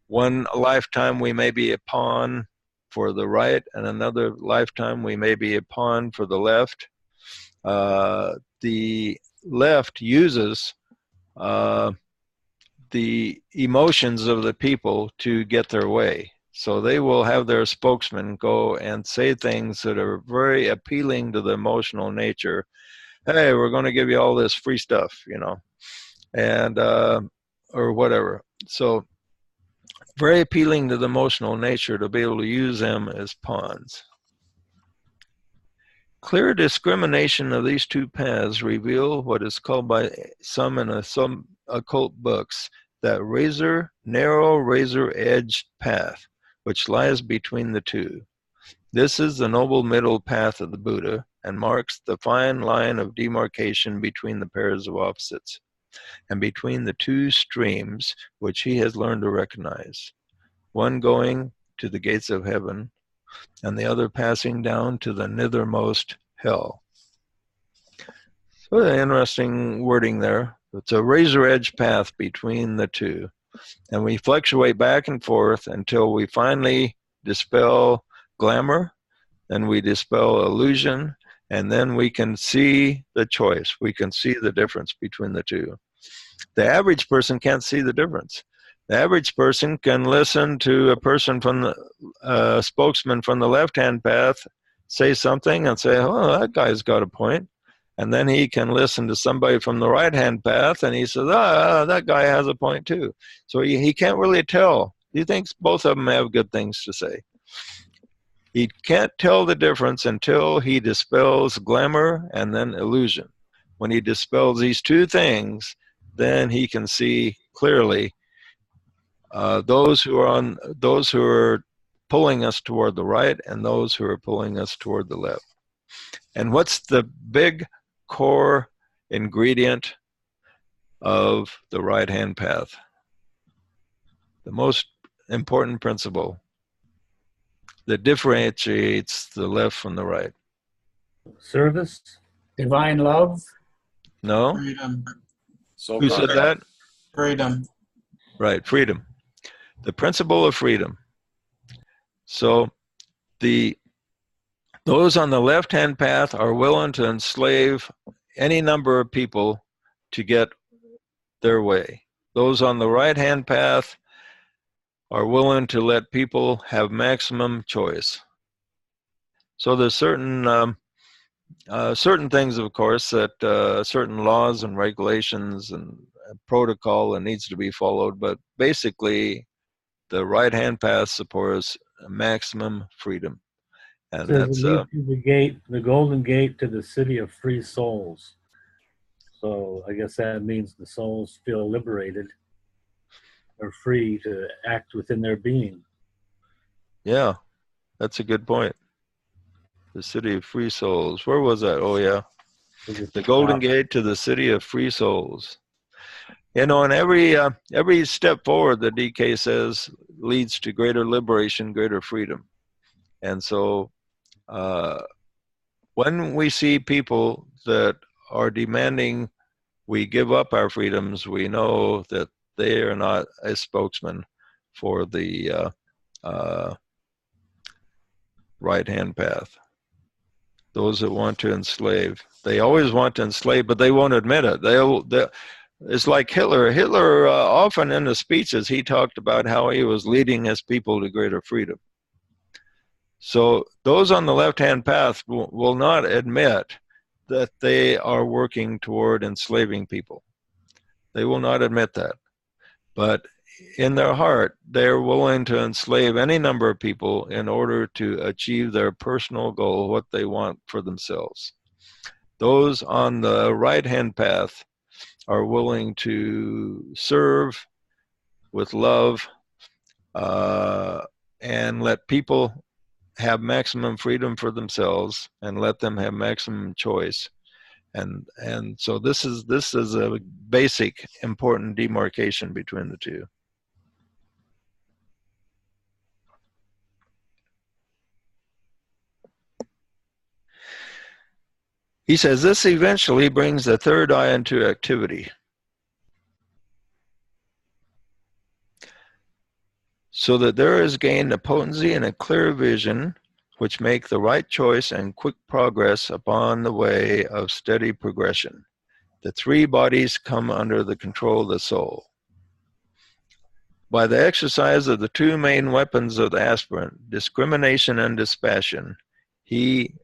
One lifetime we may be a pawn for the right, and another lifetime we may be a pawn for the left. The left uses the emotions of the people to get their way. So they will have their spokesman go and say things that are very appealing to the emotional nature. Hey, we're going to give you all this free stuff, and or whatever. So very appealing to the emotional nature to be able to use them as pawns. Clear discrimination of these two paths reveal what is called by some in some occult books that narrow razor-edged path which lies between the two. This is the noble middle path of the Buddha and marks the fine line of demarcation between the pairs of opposites and between the two streams which he has learned to recognize, one going to the gates of heaven and the other passing down to the nethermost hell. So an interesting wording there. It's a razor edge path between the two. And we fluctuate back and forth until we finally dispel glamour, and we dispel illusion, and then we can see the choice. We can see the difference between the two. The average person can't see the difference. The average person can listen to a person from the spokesman from the left-hand path say something and say, oh, that guy's got a point. And then he can listen to somebody from the right-hand path and he says, that guy has a point too. So he can't really tell. He thinks both of them have good things to say. He can't tell the difference until he dispels glamour and then illusion. When he dispels these two things, then he can see clearly those who are pulling us toward the right and those who are pulling us toward the left. And what's the big core ingredient of the right-hand path? The most important principle that differentiates the left from the right. Service? Divine love? No? Freedom. Soul Who said that? Freedom. Right, freedom. The principle of freedom. So those on the left-hand path are willing to enslave any number of people to get their way. Those on the right-hand path are willing to let people have maximum choice. So there's certain things, of course, that certain laws and regulations and protocol that needs to be followed, but basically the right-hand path supports maximum freedom. And Says that's it leads to the gate, the golden gate to the city of free souls. So I guess that means the souls feel liberated or free to act within their being. yeah, that's a good point. The city of free souls. Where was that? Oh yeah, the golden gate to the city of free souls. You know, and every step forward, the DK says, leads to greater liberation, greater freedom. And so when we see people that are demanding we give up our freedoms, we know that they are not a spokesman for the right-hand path. Those that want to enslave, they always want to enslave, but they won't admit it. It's like Hitler. Hitler often in his speeches, he talked about how he was leading his people to greater freedom. So those on the left-hand path will not admit that they are working toward enslaving people. They will not admit that. But in their heart, they're willing to enslave any number of people in order to achieve their personal goal, what they want for themselves. Those on the right-hand path are willing to serve with love and let people have maximum freedom for themselves and let them have maximum choice. And so this is a basic important demarcation between the two. He says this eventually brings the third eye into activity, so that there is gained a potency and a clear vision which make the right choice and quick progress upon the way of steady progression. The three bodies come under the control of the soul. By the exercise of the two main weapons of the aspirant, discrimination and dispassion, he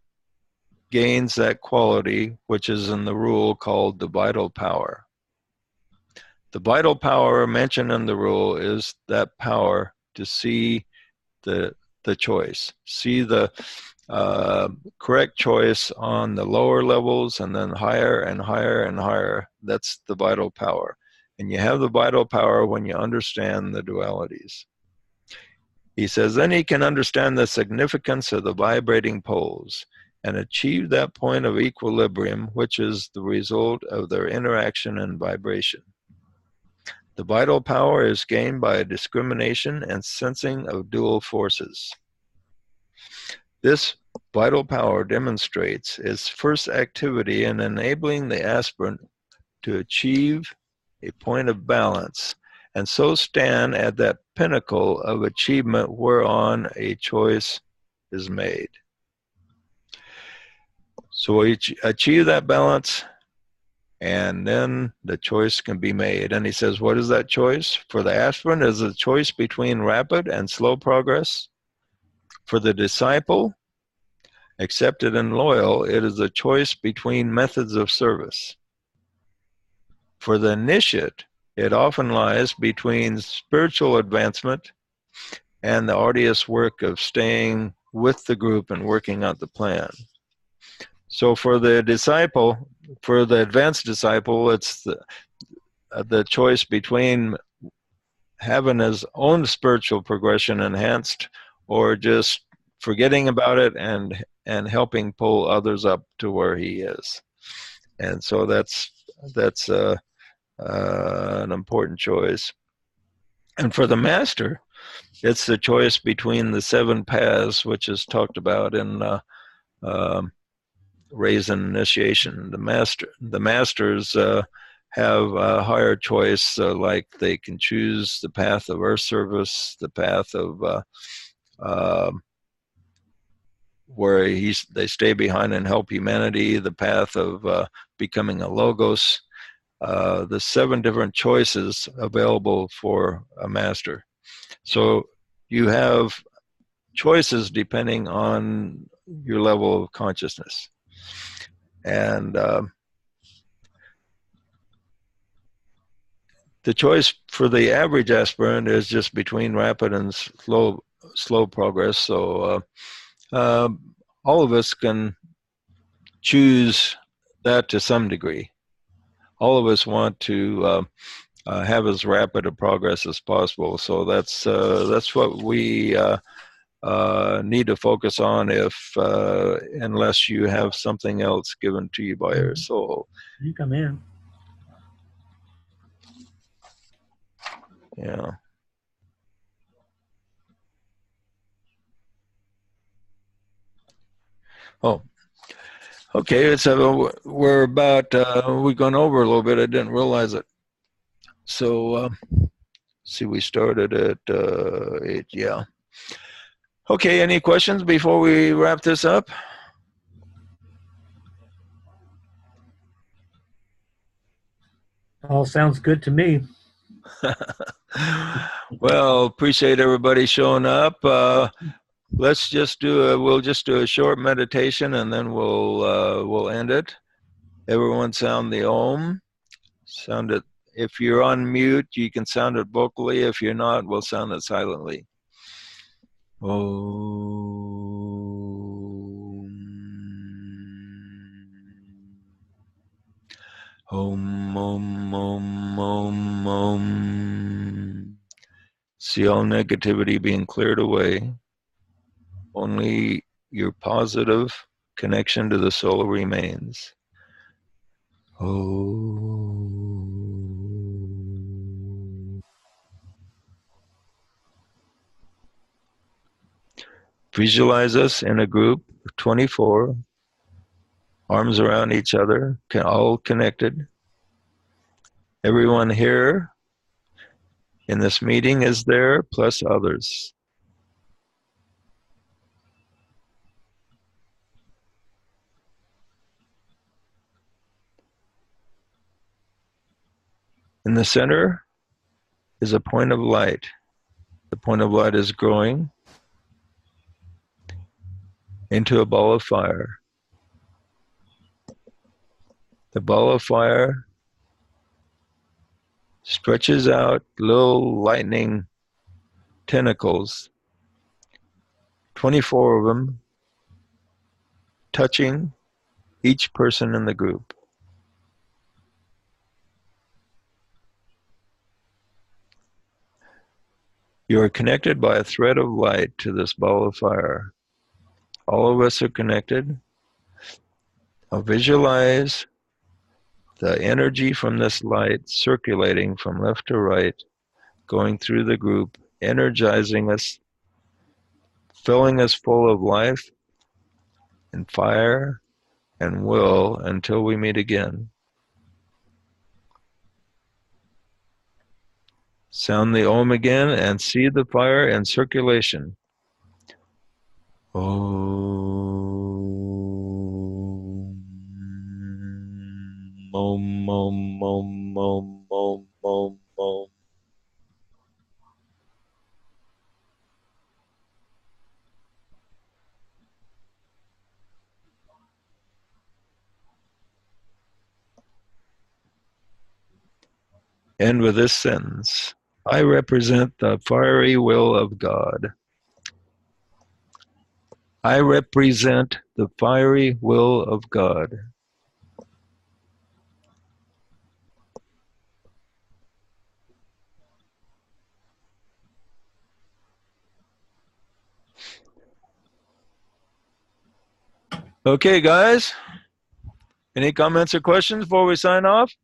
gains that quality which is in the rule called the vital power. The vital power mentioned in the rule is that power to see the choice, see the correct choice on the lower levels and then higher and higher and higher. That's the vital power. And you have the vital power when you understand the dualities. He says, then he can understand the significance of the vibrating poles and achieve that point of equilibrium, which is the result of their interaction and vibration. The vital power is gained by discrimination and sensing of dual forces. This vital power demonstrates its first activity in enabling the aspirant to achieve a point of balance and so stand at that pinnacle of achievement whereon a choice is made. So we achieve that balance and then the choice can be made. And he says, what is that choice? For the aspirant, it is a choice between rapid and slow progress. For the disciple, accepted and loyal, it is a choice between methods of service. For the initiate, it often lies between spiritual advancement and the arduous work of staying with the group and working out the plan. So for the disciple, for the advanced disciple, it's the choice between having his own spiritual progression enhanced or just forgetting about it and helping pull others up to where he is. And so that's an important choice. And for the master, it's the choice between the 7 paths, which is talked about in Raise and Initiation. The masters have a higher choice, like they can choose the path of earth service, the path of where they stay behind and help humanity, the path of becoming a logos. The 7 different choices available for a master. So you have choices depending on your level of consciousness. And the choice for the average aspirant is just between rapid and slow progress. So all of us can choose that to some degree. All of us want to have as rapid a progress as possible. So that's what we need to focus on, unless you have something else given to you by your soul. You come in. Yeah. Oh, okay. So we're about we've gone over a little bit. I didn't realize it. So see, we started at 8. Yeah. Okay. Any questions before we wrap this up? All sounds good to me. Well, appreciate everybody showing up. Let's just we'll just do a short meditation and then we'll end it. Everyone sound the Om. Sound it. If you're on mute, you can sound it vocally. If you're not, we'll sound it silently. Om, om, om, om, om. See all negativity being cleared away. Only your positive connection to the soul remains. Oh. Visualize us in a group of 24, arms around each other, all connected. Everyone here in this meeting is there, plus others. In the center is a point of light. The point of light is growing into a ball of fire. The ball of fire stretches out little lightning tentacles, 24 of them, touching each person in the group. You are connected by a thread of light to this ball of fire. All of us are connected. Now visualize the energy from this light circulating from left to right, going through the group, energizing us, filling us full of life and fire and will until we meet again. Sound the Om again and see the fire and circulation. Om. Om, om, om, om, om, om, om. End with this sentence. I represent the fiery will of God. I represent the fiery will of God. Okay, guys. Any comments or questions before we sign off?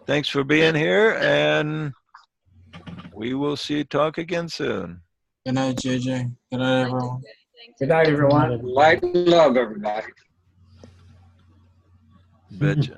Thanks for being here, and we will see you talk again soon. Good night, JJ. Good night, everyone. Good night, everyone. Light and love, everybody. Betcha.